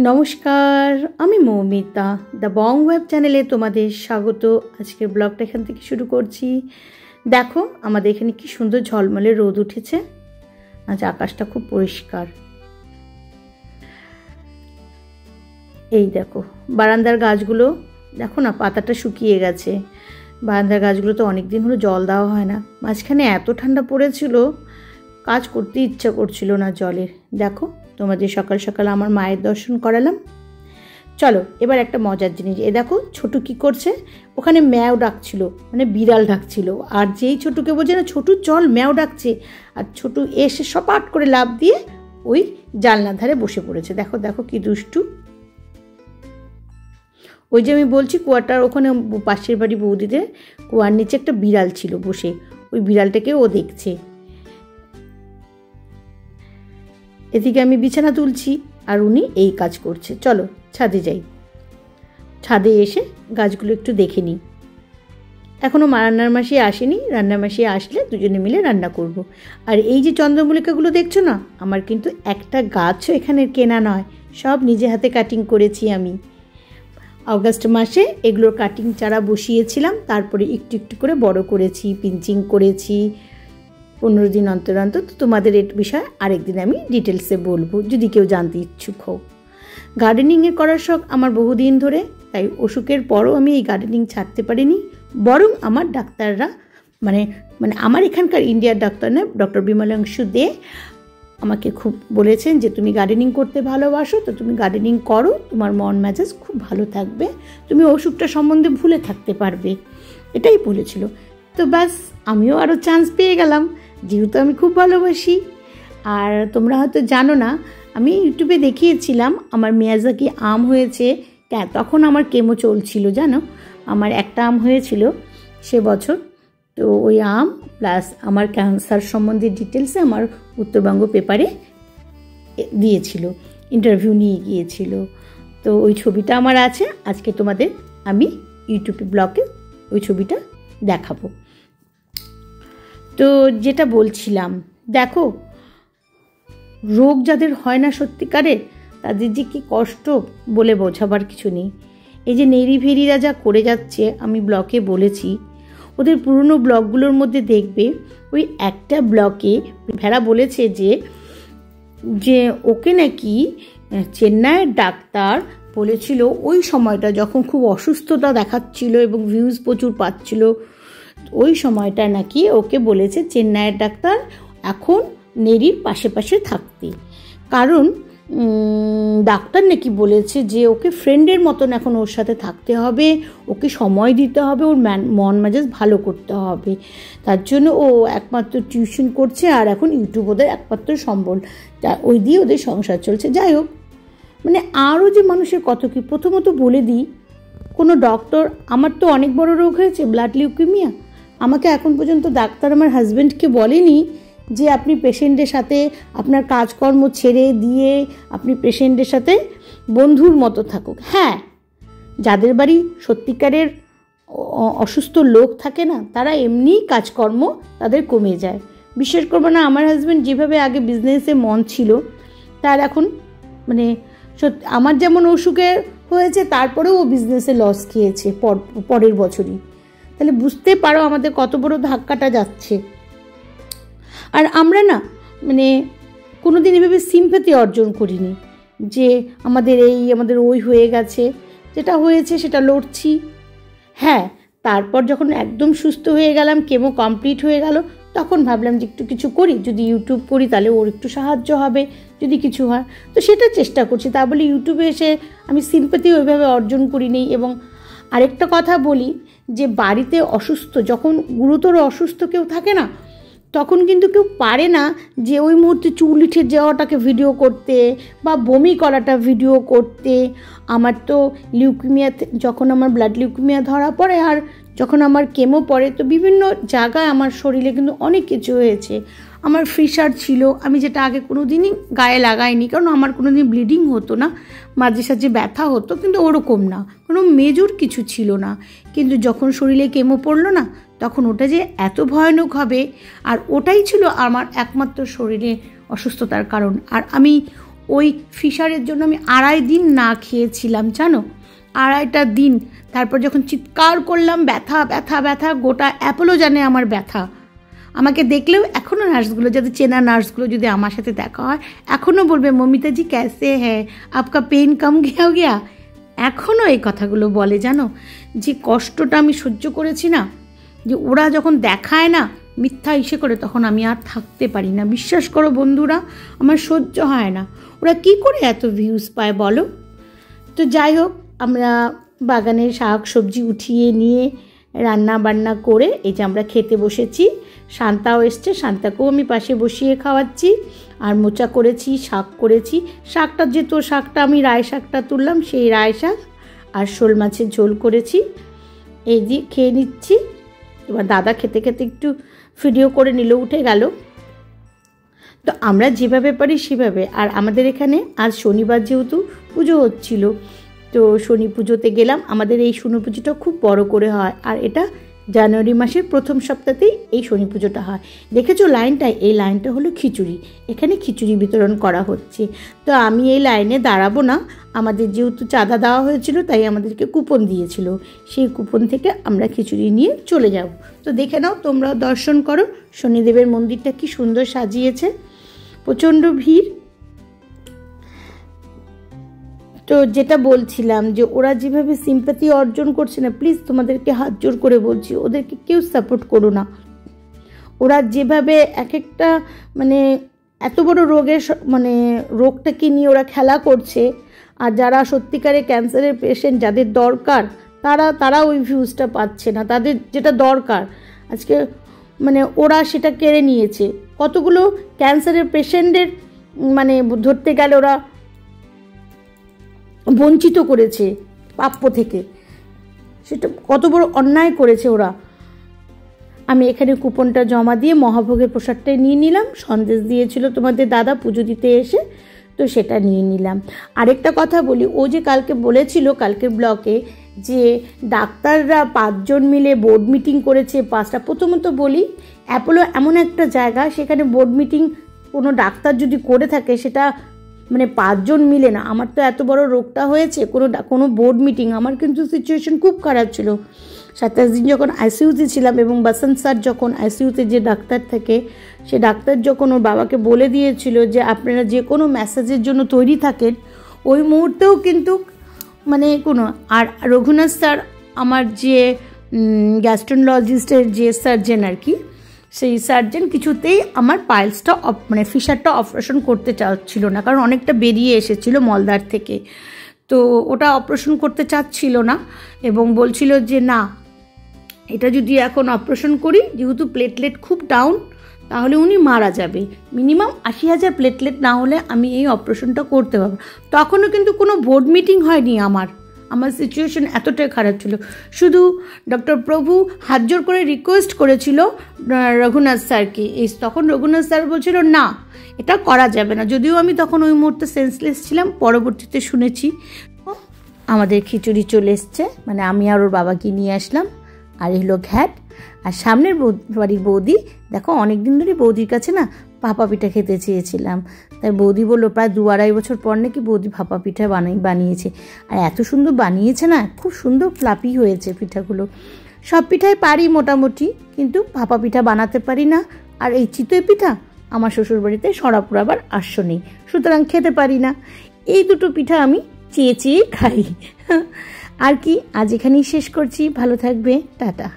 নমস্কার, আমি Moumita the Bong web চ্যানেলে তোমাদের স্বাগত। আজকের ব্লগটা এখান থেকে শুরু করছি। দেখো আমাদের এখানে কি সুন্দর ঝলমলে রোদ উঠেছে। আজ আকাশটা খুব পরিষ্কার। এই দেখো বারান্দার গাছগুলো, দেখো না পাতাটা শুকিয়ে গেছে। বারান্দার গাছগুলো তো অনেক দিন হলো জল দেওয়া হয় না। মাঝখানে এত ঠান্ডা পড়েছিল, কাজ করতে ইচ্ছা করছিল না জলের। দেখো তোমাদের সকাল সকাল আমার মায়ের দর্শন করালাম। চলো এবার একটা মজার জিনিস, এ দেখো ছোটু কি করছে, ওখানে ম্যাও ডাকছিল, মানে বিড়াল ডাকছিল। আর যেই ছোটুকে বলছে না ছোটু চল ম্যাও ডাকছে, আর ছোটু এসে সপাট করে লাফ দিয়ে ওই জানলার ধারে বসে পড়েছে। দেখো দেখো কি দুষ্টু। ওই যে আমি বলছি কুয়াটার ওখানে পাশের বাড়ি বৌদিদের কুয়ার নিচে একটা বিড়াল ছিল বসে, ওই বিড়ালটাকে ও দেখছে। এদিকে আমি বিছানা তুলছি আর উনি এই কাজ করছে। চলো ছাদে যাই, ছাদে এসে গাছগুলো একটু দেখে নিই। এখনও রান্নার মাসি আসেনি, রান্নার মাসি আসলে দুজনে মিলে রান্না করব। আর এই যে চন্দ্রমল্লিকাগুলো দেখছো না, আমার কিন্তু একটা গাছও এখানে কেনা নয়, সব নিজে হাতে কাটিং করেছি আমি। অগাস্ট মাসে এগুলোর কাটিং চারা বসিয়েছিলাম, তারপরে একটু একটু করে বড় করেছি, পিঞ্চিং করেছি। 15 দিন অন্তর অন্তর। তো তোমাদের এর বিষয়ে আরেকদিন আমি ডিটেলসে বলবো যদি কেউ জানতে ইচ্ছুক হও। গার্ডেনিংয়ের করার শখ আমার বহুদিন ধরে, তাই অসুখের পরও আমি এই গার্ডেনিং ছাড়তে পারিনি। বরং আমার ডাক্তাররা মানে আমার এখানকার ইন্ডিয়ার ডাক্তার না, ডক্টর বিমলাংশু দে আমাকে খুব বলেছেন যে তুমি গার্ডেনিং করতে ভালোবাসো, তো তুমি গার্ডেনিং করো, তোমার মন মেজাজ খুব ভালো থাকবে, তুমি অসুখটা সম্বন্ধে ভুলে থাকতে পারবে, এটাই বলেছিল। তো ব্যাস আমিও আরও চান্স পেয়ে গেলাম, যেহেতু আমি খুব ভালোবাসি। আর তোমরা হয়তো জানো না, আমি ইউটিউবে দেখিয়েছিলাম আমার মিয়াজাকি আম হয়েছে। তখন আমার কেমো চলছিল, জানো আমার একটা আম হয়েছিল সে বছর। তো ওই আম প্লাস আমার ক্যান্সার সম্বন্ধে ডিটেলসে আমার উত্তরবঙ্গ পেপারে দিয়েছিল, ইন্টারভিউ নিয়ে গিয়েছিল। তো ওই ছবিটা আমার আছে, আজকে তোমাদের আমি ইউটিউবে ব্লগে ওই ছবিটা দেখাবো। তো যেটা বলছিলাম, দেখো রোগ যাদের হয় না সত্যিকারের, তাদের যে কি কষ্ট বলে বোঝাবার কিছু নেই। এই যে নেরি ভেরিরা যা করে যাচ্ছে, আমি ব্লগে বলেছি, ওদের পুরনো ব্লগগুলোর মধ্যে দেখবে ওই একটা ব্লগে ভেড়া বলেছে যে ওকে নাকি চেন্নাইয়ের ডাক্তার বলেছিল ওই সময়টা যখন খুব অসুস্থতা দেখাচ্ছিল এবং ভিউজ প্রচুর পাচ্ছিল, ওই সময়টা নাকি ওকে বলেছে চেন্নাইয়ের ডাক্তার এখন নেরির পাশে পাশে থাকতে। কারণ ডাক্তার নাকি বলেছে যে ওকে ফ্রেন্ডের মতন এখন ওর সাথে থাকতে হবে, ওকে সময় দিতে হবে, ওর মন মেজাজ ভালো করতে হবে। তার জন্য ও একমাত্র টিউশন করছে, আর এখন ইউটিউব ওদের একমাত্র সম্বল, ওই দিয়ে ওদের সংসার চলছে। যাই হোক, মানে আরও যে মানুষের কত কি। প্রথমত বলে দিই, কোনো ডক্টর, আমার তো অনেক বড় রোগ হয়েছে ব্লাড লিউকেমিয়া, আমাকে এখন পর্যন্ত ডাক্তার আমার হাজব্যান্ডকে বলেনি যে আপনি পেশেন্টের সাথে আপনার কাজকর্ম ছেড়ে দিয়ে আপনি পেশেন্টের সাথে বন্ধুর মতো থাকুক। হ্যাঁ, যাদের বাড়ি সত্যিকারের অসুস্থ লোক থাকে না, তারা এমনিই কাজকর্ম তাদের কমে যায়। বিশ্বাস করবো না, আমার হাজব্যান্ড যেভাবে আগে বিজনেসে মন ছিল, তার এখন মানে সত্যি আমার যেমন অসুখে হয়েছে, তারপরেও ও বিজনেসে লস খেয়েছে পরের বছরই। তাহলে বুঝতে পারো আমাদের কত বড় ধাক্কাটা যাচ্ছে। আর আমরা না মানে কোনো দিন এভাবে সিম্প্যাথি অর্জন করিনি যে আমাদের ওই হয়ে গেছে, যেটা হয়েছে সেটা লড়ছি। হ্যাঁ, তারপর যখন একদম সুস্থ হয়ে গেলাম, কেমো কমপ্লিট হয়ে গেল, তখন ভাবলাম যে একটু কিছু করি, যদি ইউটিউব করি তাহলে ওর একটু সাহায্য হবে, যদি কিছু হয়। তো সেটা চেষ্টা করছি। তা বলে ইউটিউবে এসে আমি সিম্প্যাথি ওইভাবে অর্জন করিনি। এবং আরেকটা কথা বলি, যে বাড়িতে অসুস্থ, যখন গুরুতর অসুস্থ কেউ থাকে না, তখন কিন্তু কেউ পারে না যে ওই মুহূর্তে চুল উঠে যাওয়াটাকে ভিডিও করতে বা বমি করাটা ভিডিও করতে। আমার তো লিউকেমিয়াতে, যখন আমার ব্লাড লিউকেমিয়া ধরা পড়ে আর যখন আমার কেমো পড়ে, তো বিভিন্ন জায়গায় আমার শরীরে কিন্তু অনেক কিছু হয়েছে। আমার ফিশার ছিল, আমি যেটা আগে কোনো দিনই গায়ে লাগাইনি, কারণ আমার কোনো দিন ব্লিডিং হতো না, মাঝে সাঝে ব্যথা হতো, কিন্তু ওরকম না, কোনো মেজর কিছু ছিল না। কিন্তু যখন শরীরে কেমো পড়লো না, তখন ওটা যে এত ভয়ানক হবে, আর ওটাই ছিল আমার একমাত্র শরীরে অসুস্থতার কারণ। আর আমি ওই ফিশারের জন্য আমি 2.5 দিন না খেয়েছিলাম জানো, 2.5টা দিন। তারপর যখন চিৎকার করলাম ব্যথা ব্যথা ব্যথা, গোটা অ্যাপোলো জানে আমার ব্যথা। আমাকে দেখলেও এখনও নার্সগুলো, যাদের চেনা নার্সগুলো যদি আমার সাথে দেখা হয় এখনও বলবে মমিতাজি ক্যাসে হ্যাঁ, আপকা পেন কম গিয়া। এখনও এই কথাগুলো বলে জানো। যে কষ্টটা আমি সহ্য করেছি না, যে ওরা যখন দেখায় না মিথ্যা ইসে করে, তখন আমি আর থাকতে পারি না। বিশ্বাস করো বন্ধুরা, আমার সহ্য হয় না। ওরা কি করে এত ভিউজ পায় বলো? তো যাই হোক, আমরা বাগানের শাক সবজি উঠিয়ে নিয়ে রান্না বান্না করে এই যে আমরা খেতে বসেছি। শান্তাও এসছে, শান্তাকেও আমি পাশে বসিয়ে খাওয়াচ্ছি। আর মোচা করেছি, শাক করেছি। শাকটা যেহেতু শাকটা আমি রায় শাকটা তুললাম, সেই রায় শাক আর শোল মাছের ঝোল করেছি। এই দিয়ে খেয়ে নিচ্ছি। এবার দাদা খেতে খেতে একটু ভিডিও করে নিল, উঠে গেল। তো আমরা যেভাবে পারি সেভাবে। আর আমাদের এখানে আজ শনিবার যেহেতু পুজো হচ্ছিল, তো শনি পুজোতে গেলাম। আমাদের এই শনি পুজোটা খুব বড় করে হয়, আর এটা জানুয়ারি মাসের প্রথম সপ্তাহতেই এই শনি পুজোটা হয়। দেখেছো লাইনটায়? এই লাইনটা হলো খিচুড়ি, এখানে খিচুড়ি বিতরণ করা হচ্ছে। তো আমি এই লাইনে দাঁড়াবো না, আমাদের যেহেতু চাঁদা দেওয়া হয়েছিল তাই আমাদেরকে কুপন দিয়েছিল, সেই কুপন থেকে আমরা খিচুড়ি নিয়ে চলে যাব। তো দেখে নাও, তোমরাও দর্শন করো। শনিদেবের মন্দিরটা কি সুন্দর সাজিয়েছে, প্রচণ্ড ভিড়। তো যেটা বলছিলাম যে ওরা যেভাবে সিম্প্যাথি অর্জন করছে না, প্লিজ তোমাদেরকে হাত জোর করে বলছি, ওদেরকে কেউ সাপোর্ট করো না। ওরা যেভাবে এক একটা মানে এত বড় রোগের মানে রোগটাকে নিয়ে ওরা খেলা করছে, আর যারা সত্যিকারে ক্যান্সারের পেশেন্ট যাদের দরকার, তারা ওই ভিউজটা পাচ্ছে না, তাদের যেটা দরকার। আজকে মানে ওরা সেটা কেড়ে নিয়েছে। কতগুলো ক্যান্সারের পেশেন্টদের মানে ধরতে গেলে ওরা বঞ্চিত করেছে প্রাপ্য থেকে, সেটা কত বড় অন্যায় করেছে ওরা। আমি এখানে কুপনটা জমা দিয়ে মহাভোগের প্রসাদটাই নিয়ে নিলাম। সন্দেশ দিয়েছিল তোমাদের দাদা পুজো দিতে এসে, তো সেটা নিয়ে নিলাম। আরেকটা কথা বলি, ও যে কালকে বলেছিল কালকের ব্লকে যে ডাক্তাররা 5 জন মিলে বোর্ড মিটিং করেছে 5টা। প্রথমত বলি, অ্যাপোলো এমন একটা জায়গা, সেখানে বোর্ড মিটিং কোনো ডাক্তার যদি করে থাকে সেটা মানে 5 জন মিলে না। আমার তো এত বড় রোগটা হয়েছে, কোনো বোর্ড মিটিং, আমার কিন্তু সিচুয়েশন খুব খারাপ ছিল। 27 দিন যখন আইসিইউতে ছিলাম, এবং বাসন্ত স্যার যখন আইসিইউতে যে ডাক্তার থাকে, সে ডাক্তার যখন ওর বাবাকে বলে দিয়েছিল যে আপনারা যে কোনো মেসেজের জন্য তৈরি থাকেন, ওই মুহূর্তেও কিন্তু মানে কোনো। আর রঘুনাথ স্যার আমার যে গ্যাস্ট্রোলজিস্টের যে সার্জেন আর কি, সেই সার্জেন কিছুতেই আমার পাইলসটা মানে ফিশারটা অপারেশন করতে চাচ্ছিল না, কারণ অনেকটা বেরিয়ে এসেছিল মলদার থেকে। তো ওটা অপারেশন করতে চাচ্ছিল না, এবং বলছিল যে না, এটা যদি এখন অপারেশন করি, যেহেতু প্লেটলেট খুব ডাউন, তাহলে উনি মারা যাবে। মিনিমাম 80,000 প্লেটলেট না হলে আমি এই অপারেশনটা করতে পারবো। তখনও কিন্তু কোনো বোর্ড মিটিং হয়নি। আমার সিচুয়েশন এতটাই খারাপ ছিল। শুধু ডক্টর প্রভু হাত জোর করে রিকোয়েস্ট করেছিল রঘুনাথ স্যারকে। তখন রঘুনাথ স্যার বলছিল না, এটা করা যাবে না। যদিও আমি তখন ওই মুহূর্তে সেন্সলেস ছিলাম, পরবর্তীতে শুনেছি। আমাদের খিচুড়ি চলে এসছে, মানে আমি আর ওর বাবাকে নিয়ে আসলাম। আর এলো ঘ্যাট। আর সামনের বাড়ির বৌদি, দেখো অনেকদিন ধরে বৌদির কাছে না ভাপা পিঠা খেতে চেয়েছিলাম, তাই বৌদি বললো প্রায় 2-2.5 বছর পর নাকি বৌদি ভাপা পিঠা বানিয়েছে। আর এত সুন্দর বানিয়েছে না, খুব সুন্দর ফ্লাপি হয়েছে পিঠাগুলো। সব পিঠাই পারি মোটামুটি, কিন্তু ভাপা পিঠা বানাতে পারি না। আর এই চিতই পিঠা আমার শ্বশুরবাড়িতে সরা পুরাবার আসর নেই, সুতরাং খেতে পারি না। এই দুটো পিঠা আমি চেয়ে খাই। আর কি, আজ এখানেই শেষ করছি। ভালো থাকবে, টাটা।